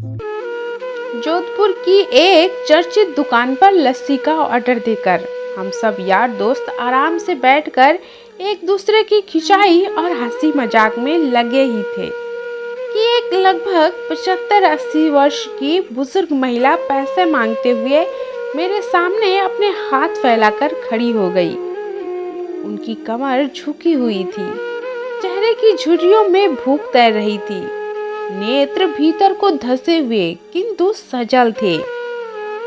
जोधपुर की एक चर्चित दुकान पर लस्सी का ऑर्डर देकर हम सब यार दोस्त आराम से बैठकर एक दूसरे की खिंचाई और हंसी मजाक में लगे ही थे कि एक लगभग 75-80 वर्ष की बुजुर्ग महिला पैसे मांगते हुए मेरे सामने अपने हाथ फैलाकर खड़ी हो गई। उनकी कमर झुकी हुई थी, चेहरे की झुर्रियों में भूख तैर रही थी, नेत्र भीतर को धंसे हुए किंतु सजल थे।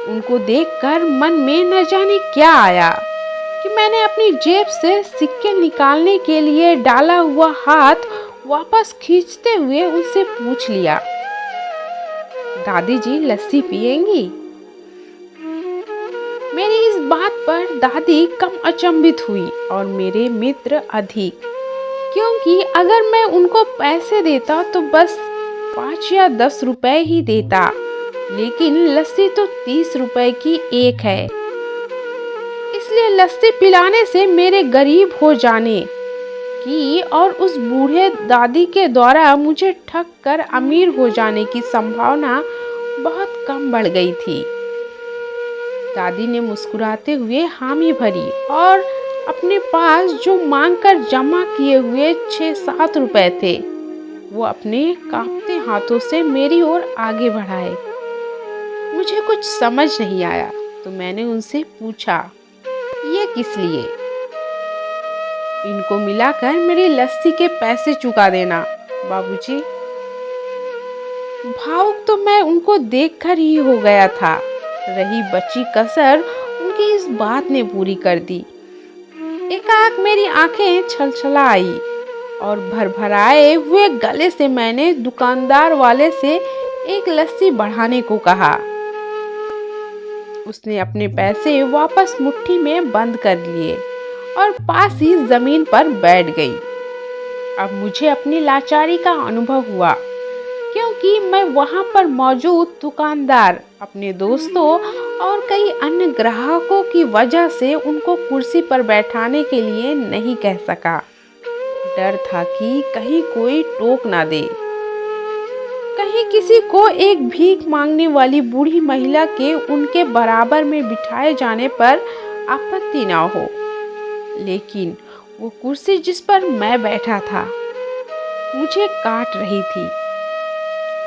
उनको देखकर मन में न जाने क्या आया कि मैंने अपनी जेब से सिक्के निकालने के लिए डाला हुआ हाथ वापस खींचते हुए उनसे पूछ लिया, दादी जी लस्सी पिएंगी? मेरी इस बात पर दादी कम अचंभित हुई और मेरे मित्र अधिक, क्योंकि अगर मैं उनको पैसे देता तो बस 5 या 10 रुपए ही देता, लेकिन लस्सी तो 30 रुपए की एक है। इसलिए लस्सी पिलाने से मेरे गरीब हो जाने की और उस बूढ़े दादी के द्वारा मुझे ठग कर अमीर हो जाने की संभावना बहुत कम बढ़ गई थी। दादी ने मुस्कुराते हुए हामी भरी और अपने पास जो मांगकर जमा किए हुए 6-7 रुपए थे वो अपने कांपते हाथों से मेरी ओर आगे बढ़ाए। मुझे कुछ समझ नहीं आया तो मैंने उनसे पूछा, ये किस लिए? इनको मिलाकर मेरी लस्सी के पैसे चुका देना बाबूजी। भावुक तो मैं उनको देखकर ही हो गया था। रही बची कसर उनकी इस बात ने पूरी कर दी। एकाएक मेरी आंखें छलछला आई और भरभराए हुए गले से मैंने दुकानदार वाले से एक लस्सी बढ़ाने को कहा। उसने अपने पैसे वापस मुट्ठी में बंद कर लिए और पास ही जमीन पर बैठ गई। अब मुझे अपनी लाचारी का अनुभव हुआ, क्योंकि मैं वहां पर मौजूद दुकानदार, अपने दोस्तों और कई अन्य ग्राहकों की वजह से उनको कुर्सी पर बैठाने के लिए नहीं कह सका। डर था कि कहीं कोई टोक ना दे, कहीं किसी को एक भीख मांगने वाली बूढ़ी महिला के उनके बराबर में बिठाए जाने पर आपत्ति ना हो। लेकिन वो कुर्सी जिस पर मैं बैठा था मुझे काट रही थी।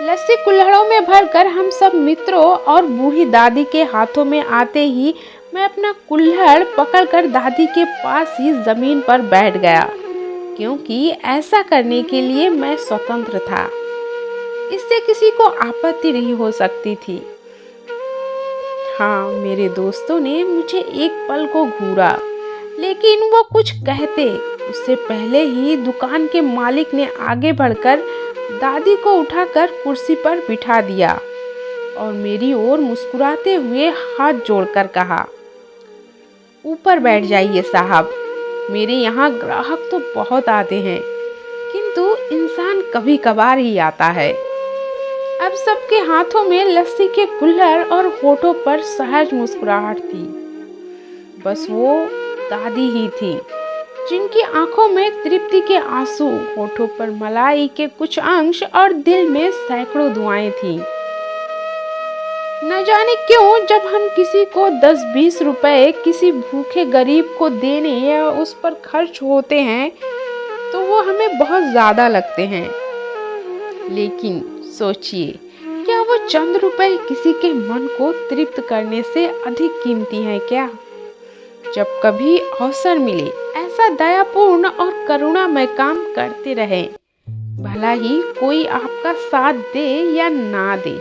लस्सी कुल्हड़ों में भरकर हम सब मित्रों और बूढ़ी दादी के हाथों में आते ही मैं अपना कुल्हड़ पकड़कर दादी के पास ही जमीन पर बैठ गया, क्योंकि ऐसा करने के लिए मैं स्वतंत्र था। इससे किसी को आपत्ति नहीं हो सकती थी। हाँ, मेरे दोस्तों ने मुझे एक पल को घूरा, लेकिन वो कुछ कहते उससे पहले ही दुकान के मालिक ने आगे बढ़कर दादी को उठाकर कुर्सी पर बिठा दिया और मेरी ओर मुस्कुराते हुए हाथ जोड़कर कहा, ऊपर बैठ जाइए साहब, मेरे यहाँ ग्राहक तो बहुत आते हैं, किंतु इंसान कभी कभार ही आता है। अब सबके हाथों में लस्सी के कुल्हड़ और होठों पर सहज मुस्कुराहट थी। बस वो दादी ही थी जिनकी आंखों में तृप्ति के आंसू, होठों पर मलाई के कुछ अंश और दिल में सैकड़ों दुआएं थीं। न जाने क्यों जब हम किसी को 10-20 रुपए किसी भूखे गरीब को देने या उस पर खर्च होते हैं तो वो हमें बहुत ज्यादा लगते हैं। लेकिन सोचिए, क्या वो चंद रुपए किसी के मन को तृप्त करने से अधिक कीमती है क्या? जब कभी अवसर मिले ऐसा दयापूर्ण और करुणामय काम करते रहें, भला ही कोई आपका साथ दे या ना दे।